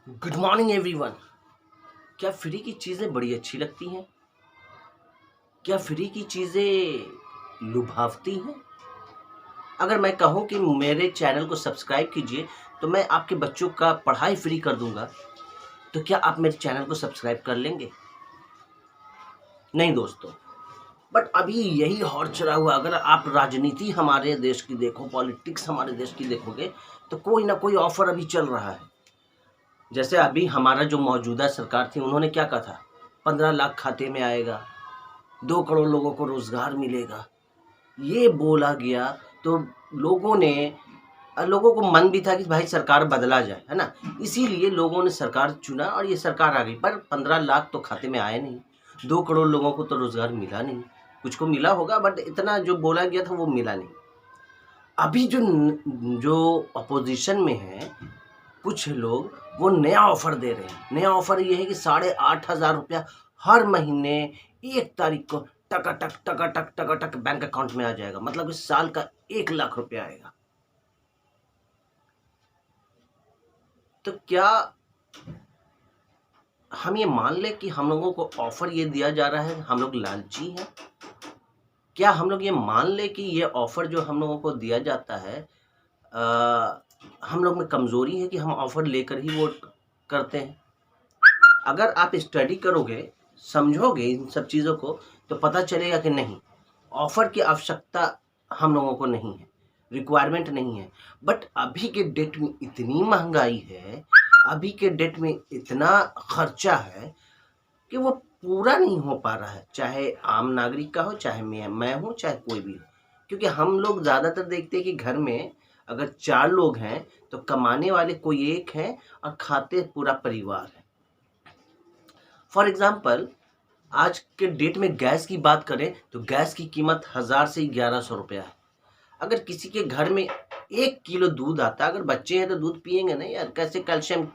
Good morning everyone. क्या free की चीज़ें बड़ी अच्छी लगती हैं? क्या फ्री की चीज़ें लुभावती हैं? अगर मैं कहूँ कि मेरे चैनल को सब्सक्राइब कीजिए तो मैं आपके बच्चों का पढ़ाई फ्री कर दूंगा, तो क्या आप मेरे चैनल को सब्सक्राइब कर लेंगे? नहीं दोस्तों। बट अभी यही हौर चढ़ा हुआ, अगर आप राजनीति हमारे देश की देखो, पॉलिटिक्स हमारे देश की देखोगे, तो कोई ना कोई ऑफर अभी चल रहा है। जैसे अभी हमारा जो मौजूदा सरकार थी, उन्होंने क्या कहा था? 15 लाख खाते में आएगा, 2 करोड़ लोगों को रोजगार मिलेगा, ये बोला गया। तो लोगों को मन भी था कि भाई सरकार बदला जाए, है ना। इसीलिए लोगों ने सरकार चुना और ये सरकार आ गई। पर 15 लाख तो खाते में आए नहीं, 2 करोड़ लोगों को तो रोजगार मिला नहीं। कुछ को मिला होगा, बट इतना जो बोला गया था वो मिला नहीं। अभी जो अपोजिशन में है कुछ लोग, वो नया ऑफर दे रहे हैं। नया ऑफर ये है कि 8,500 रुपया हर महीने 1 तारीख को टकाटक टकाटक टकाटक बैंक अकाउंट में आ जाएगा। मतलब कि साल का 1 लाख रुपया आएगा। तो क्या हम ये मान ले कि हम लोगों को ऑफर ये दिया जा रहा है, हम लोग लालची हैं? क्या हम लोग ये मान ले कि ये ऑफर जो हम लोगों को दिया जाता है, हम लोग में कमजोरी है कि हम ऑफर लेकर ही वोट करते हैं? अगर आप स्टडी करोगे, समझोगे इन सब चीज़ों को, तो पता चलेगा कि नहीं, ऑफ़र की आवश्यकता हम लोगों को नहीं है, रिक्वायरमेंट नहीं है। बट अभी के डेट में इतनी महंगाई है, अभी के डेट में इतना खर्चा है कि वो पूरा नहीं हो पा रहा है, चाहे आम नागरिक का हो, चाहे मैं हूँ, चाहे कोई भी हो। क्योंकि हम लोग ज़्यादातर देखते हैं कि घर में अगर 4 लोग हैं तो कमाने वाले कोई एक है और खाते पूरा परिवार है। फॉर एग्जाम्पल, आज के डेट में गैस की बात करें तो गैस की कीमत 1000 से 1100 रुपया है। अगर किसी के घर में 1 किलो दूध आता है, अगर बच्चे हैं तो दूध पिएंगे नहीं यार, कैसे कैल्शियम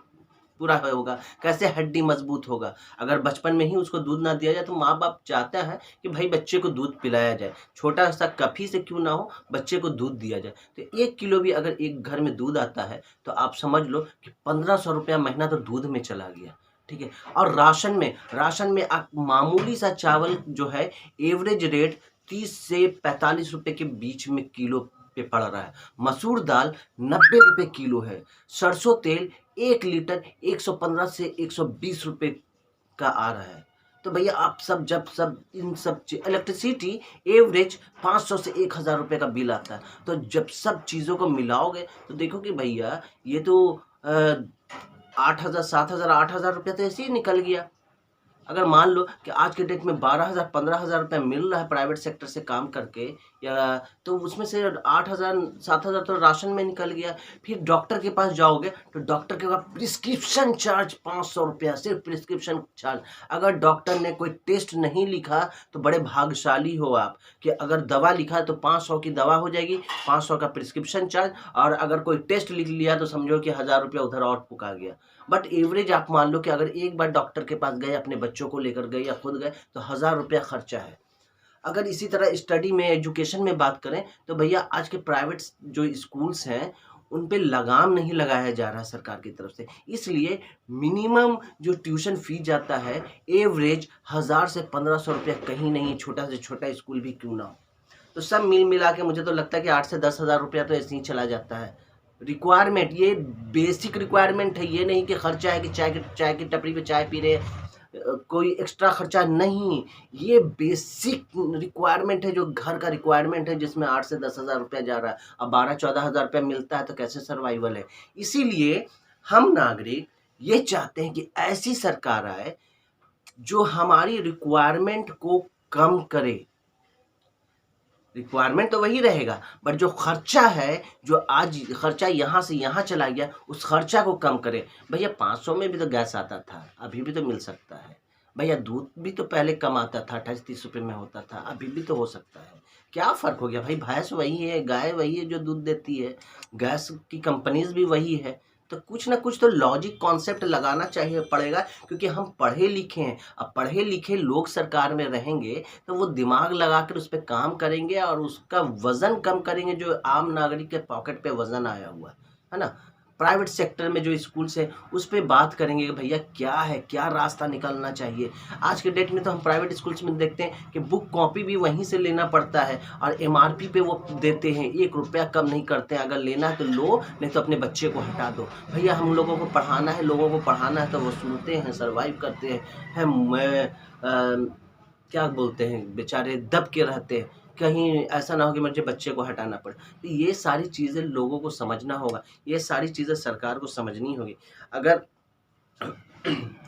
पूरा होगा, कैसे हड्डी मजबूत होगा? अगर बचपन में ही उसको दूध ना दिया जाए, तो माँ बाप चाहता है कि भाई बच्चे को दूध पिलाया जाए, छोटा सा कफी से क्यों ना हो, बच्चे को दूध दिया जाए। तो 1 किलो भी अगर एक घर में दूध आता है तो आप समझ लो कि 1500 रुपया महीना तो दूध में चला गया। ठीक है। और राशन में आप मामूली सा चावल जो है, एवरेज रेट 30 से 45 रुपए के बीच में किलो पे पड़ रहा है। मसूर दाल 90 रुपए किलो है। सरसों तेल 1 लीटर 115 से 120 रुपए का आ रहा है। तो भैया आप सब इन सब इलेक्ट्रिसिटी एवरेज 500 से 1000 रुपए का बिल आता है। तो जब सब चीज़ों को मिलाओगे तो देखो कि भैया ये तो 8,000 7,000 8,000 रुपया तो ऐसे ही निकल गया। अगर मान लो कि आज के डेट में 12,000 15,000 रुपया मिल रहा है प्राइवेट सेक्टर से काम करके, या तो उसमें से 8,000 7,000 तो राशन में निकल गया। फिर डॉक्टर के पास जाओगे तो डॉक्टर के पास प्रिस्क्रिप्शन चार्ज 500 रुपया, सिर्फ प्रिस्क्रिप्शन चार्ज। अगर डॉक्टर ने कोई टेस्ट नहीं लिखा तो बड़े भाग्यशाली हो आप, कि अगर दवा लिखा तो 500 की दवा हो जाएगी, 500 का प्रिस्क्रिप्शन चार्ज, और अगर कोई टेस्ट लिख लिया तो समझो कि 1000 रुपया उधर और पुका गया। बट एवरेज आप मान लो कि अगर एक बार डॉक्टर के पास गए, अपने बच्चों को लेकर गए या खुद गए, तो 1000 रुपया खर्चा है। अगर इसी तरह स्टडी में, एजुकेशन में बात करें तो भैया आज के प्राइवेट जो स्कूल्स हैं उन पे लगाम नहीं लगाया जा रहा है सरकार की तरफ से। इसलिए मिनिमम जो ट्यूशन फी जाता है, एवरेज 1000 से 1500 रुपया कहीं नहीं, छोटा से छोटा स्कूल भी क्यों ना हो। तो सब मिल मिला के मुझे तो लगता है कि 8 से 10,000 रुपया तो ऐसे ही चला जाता है। रिक्वायरमेंट, ये बेसिक रिक्वायरमेंट है, ये नहीं कि खर्चा है कि चाय की टपरी पे चाय पी रहे, कोई एक्स्ट्रा खर्चा नहीं। ये बेसिक रिक्वायरमेंट है, जो घर का रिक्वायरमेंट है, जिसमें 8 से 10,000 रुपया जा रहा है। अब 12-14,000 रुपया मिलता है तो कैसे सर्वाइवल है? इसीलिए हम नागरिक ये चाहते हैं कि ऐसी सरकार आए जो हमारी रिक्वायरमेंट को कम करे। रिक्वायरमेंट तो वही रहेगा, बट जो खर्चा है, जो आज खर्चा यहाँ से यहाँ चला गया, उस खर्चा को कम करे। भैया 500 में भी तो गैस आता था, अभी भी तो मिल सकता है। भैया दूध भी तो पहले कम आता था, 28-30 रुपये में होता था, अभी भी तो हो सकता है। क्या फ़र्क हो गया भाई? भैंस वही है, गाय वही है जो दूध देती है, गैस की कंपनीज भी वही है। तो कुछ ना कुछ तो लॉजिक कॉन्सेप्ट लगाना चाहिए पड़ेगा, क्योंकि हम पढ़े लिखे हैं। अब पढ़े लिखे लोग सरकार में रहेंगे तो वो दिमाग लगा कर उस पर काम करेंगे और उसका वज़न कम करेंगे, जो आम नागरिक के पॉकेट पे वज़न आया हुआ है ना। प्राइवेट सेक्टर में जो स्कूल्स है उस पर बात करेंगे कि भैया क्या है, क्या रास्ता निकलना चाहिए। आज के डेट में तो हम प्राइवेट स्कूल्स में देखते हैं कि बुक कॉपी भी वहीं से लेना पड़ता है और MRP पे वो देते हैं, 1 रुपया कम नहीं करते हैं। अगर लेना है तो लो, नहीं तो अपने बच्चे को हटा दो। भैया हम लोगों को पढ़ाना है, लोगों को पढ़ाना है तो वो सुनते हैं, सर्वाइव करते हैं। क्या बोलते हैं, बेचारे दब के रहते हैं, कहीं ऐसा ना हो कि मुझे बच्चे को हटाना पड़े। तो ये सारी चीज़ें लोगों को समझना होगा, ये सारी चीज़ें सरकार को समझनी होगी। अगर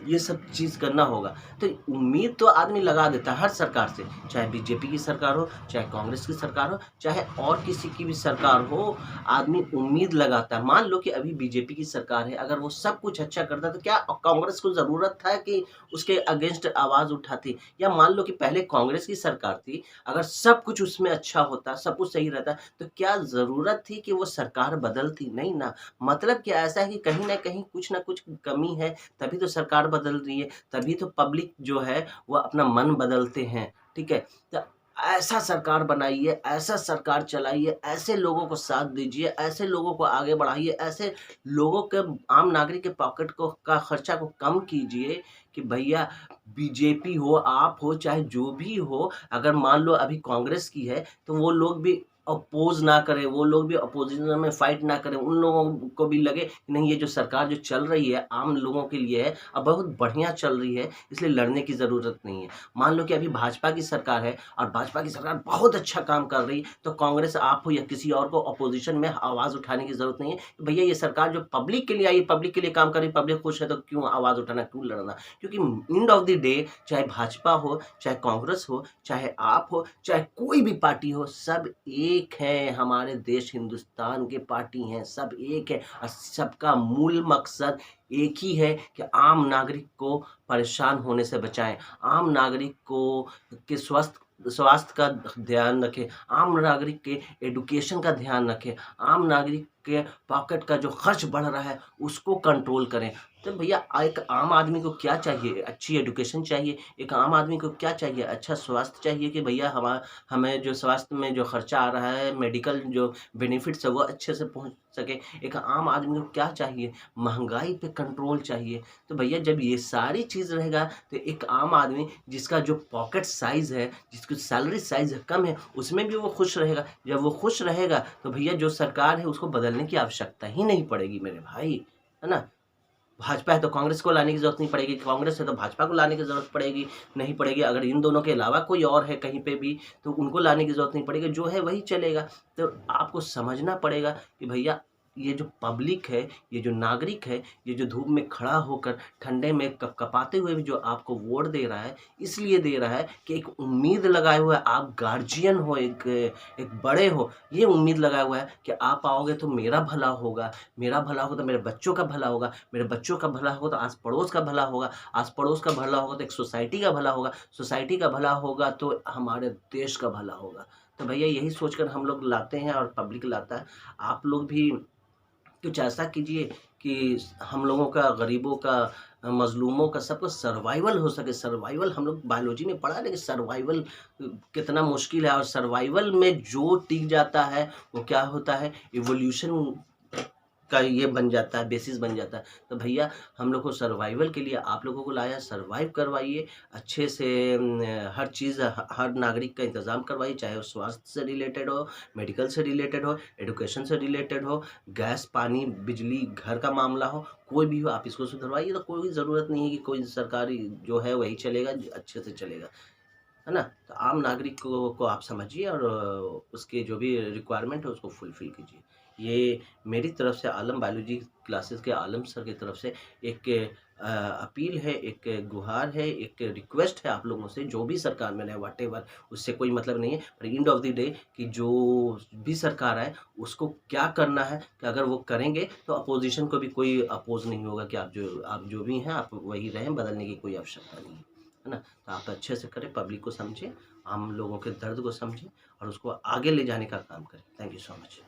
ये सब चीज़ करना होगा तो उम्मीद तो आदमी लगा देता है हर सरकार से, चाहे बीजेपी की सरकार हो, चाहे कांग्रेस की सरकार हो, चाहे और किसी की भी सरकार हो, आदमी उम्मीद लगाता है। मान लो कि अभी बीजेपी की सरकार है, अगर वो सब कुछ अच्छा करता तो क्या कांग्रेस को ज़रूरत था कि उसके अगेंस्ट आवाज़ उठाती? या मान लो कि पहले कांग्रेस की सरकार थी, अगर सब कुछ उसमें अच्छा होता, सब कुछ सही रहता, तो क्या ज़रूरत थी कि वो सरकार बदलती? नहीं ना। मतलब क्या ऐसा है कि कहीं न कहीं कुछ न कुछ कमी है, तभी तो सरकार बदल रही है, तभी तो पब्लिक जो है वो अपना मन बदलते हैं, ठीक है? तो ऐसा सरकार बनाइए, ऐसा सरकार चलाइए, ऐसे लोगों को साथ दीजिए, ऐसे लोगों को आगे बढ़ाइए, ऐसे लोगों के, आम नागरिक के पॉकेट को का खर्चा को कम कीजिए कि भैया बीजेपी हो, आप हो, चाहे जो भी हो, अगर मान लो अभी कांग्रेस की है तो वो लोग भी अपोज ना करें, वो लोग भी अपोजिशन में फाइट ना करें, उन लोगों को भी लगे कि नहीं, ये जो सरकार जो चल रही है आम लोगों के लिए है और बहुत बढ़िया चल रही है, इसलिए लड़ने की ज़रूरत नहीं है। मान लो कि अभी भाजपा की सरकार है और भाजपा की सरकार बहुत अच्छा काम कर रही है, तो कांग्रेस, आप हो या किसी और को अपोजिशन में आवाज़ उठाने की ज़रूरत नहीं है। भैया ये सरकार जो पब्लिक के लिए आई, पब्लिक के लिए काम कर रही, पब्लिक खुश है, तो क्यों आवाज़ उठाना, क्यों लड़ना? क्योंकि एंड ऑफ द डे चाहे भाजपा हो, चाहे कांग्रेस हो, चाहे आप हो, चाहे कोई भी पार्टी हो, सब एक है। हमारे देश हिंदुस्तान के पार्टी हैं, सब एक है और सबका मूल मकसद एक ही है कि आम नागरिक को परेशान होने से बचाएं, आम नागरिक को के स्वास्थ्य का ध्यान रखें, आम नागरिक के एडुकेशन का ध्यान रखें, आम नागरिक के पॉकेट का जो खर्च बढ़ रहा है उसको कंट्रोल करें। तो भैया एक आम आदमी को क्या चाहिए? अच्छी एडुकेशन चाहिए। एक आम आदमी को क्या चाहिए? अच्छा स्वास्थ्य चाहिए कि भैया हमें जो स्वास्थ्य में जो खर्चा आ रहा है, मेडिकल जो बेनिफिट्स है वो अच्छे से पहुंच सके। एक आम आदमी को क्या चाहिए? महंगाई पे कंट्रोल चाहिए। तो भैया जब ये सारी चीज़ रहेगा तो एक आम आदमी जिसका जो पॉकेट साइज़ है, जिसकी सैलरी साइज़ कम है, उसमें भी वो खुश रहेगा। जब वो खुश रहेगा तो भैया जो सरकार है उसको बदलने की आवश्यकता ही नहीं पड़ेगी मेरे भाई, है ना? भाजपा है तो कांग्रेस को लाने की ज़रूरत नहीं पड़ेगी, कांग्रेस है तो भाजपा को लाने की ज़रूरत पड़ेगी नहीं पड़ेगी। अगर इन दोनों के अलावा कोई और है कहीं पे भी तो उनको लाने की ज़रूरत नहीं पड़ेगी, जो है वही चलेगा। तो आपको समझना पड़ेगा कि भैया ये जो पब्लिक है, ये जो नागरिक है, ये जो धूप में खड़ा होकर ठंडे में कपकपाते हुए भी जो आपको वोट दे रहा है, इसलिए दे रहा है कि एक उम्मीद लगाए हुआ है, आप गार्जियन हो, एक बड़े हो, ये उम्मीद लगाया हुआ है कि आप आओगे तो मेरा भला होगा, मेरा भला होगा तो मेरे बच्चों का भला होगा, मेरे बच्चों का भला होगा तो आस पड़ोस का भला होगा, आस पड़ोस का भला होगा तो एक सोसाइटी का भला होगा, सोसाइटी का भला होगा तो हमारे देश का भला होगा। तो भैया यही सोचकर हम लोग लाते हैं और पब्लिक लाता है। आप लोग भी कुछ ऐसा कीजिए कि हम लोगों का, गरीबों का, मज़लूमों का, सबका सर्वाइवल हो सके। सर्वाइवल हम लोग बायोलॉजी में पढ़ा है, लेकिन सर्वाइवल कितना मुश्किल है और सर्वाइवल में जो टिक जाता है वो क्या होता है, इवोल्यूशन का ये बन जाता है, बेसिस बन जाता है। तो भैया हम लोग को सर्वाइवल के लिए आप लोगों को लाया, सर्वाइव करवाइए अच्छे से। हर चीज़ हर नागरिक का इंतज़ाम करवाइए, चाहे वो स्वास्थ्य से रिलेटेड हो, मेडिकल से रिलेटेड हो, एडुकेशन से रिलेटेड हो, गैस, पानी, बिजली, घर का मामला हो, कोई भी हो, आप इसको सुधरवाइए। तो कोई ज़रूरत नहीं है कि कोई सरकारी जो है वही चलेगा, अच्छे से चलेगा, है ना? तो आम नागरिक को आप समझिए और उसके जो भी रिक्वायरमेंट है उसको फुलफ़िल कीजिए। ये मेरी तरफ से, आलम बायोलॉजी क्लासेस के आलम सर की तरफ से एक अपील है, एक गुहार है, एक रिक्वेस्ट है आप लोगों से, जो भी सरकार में रहे व्हाटएवर, उससे कोई मतलब नहीं है। पर एंड ऑफ द डे कि जो भी सरकार आए उसको क्या करना है कि अगर वो करेंगे तो अपोज़िशन को भी कोई अपोज़ नहीं होगा कि आप जो भी हैं आप वही रहें, बदलने की कोई आवश्यकता नहीं है ना? तो आप अच्छे से करें, पब्लिक को समझें, आम लोगों के दर्द को समझें और उसको आगे ले जाने का काम करें। Thank you so much.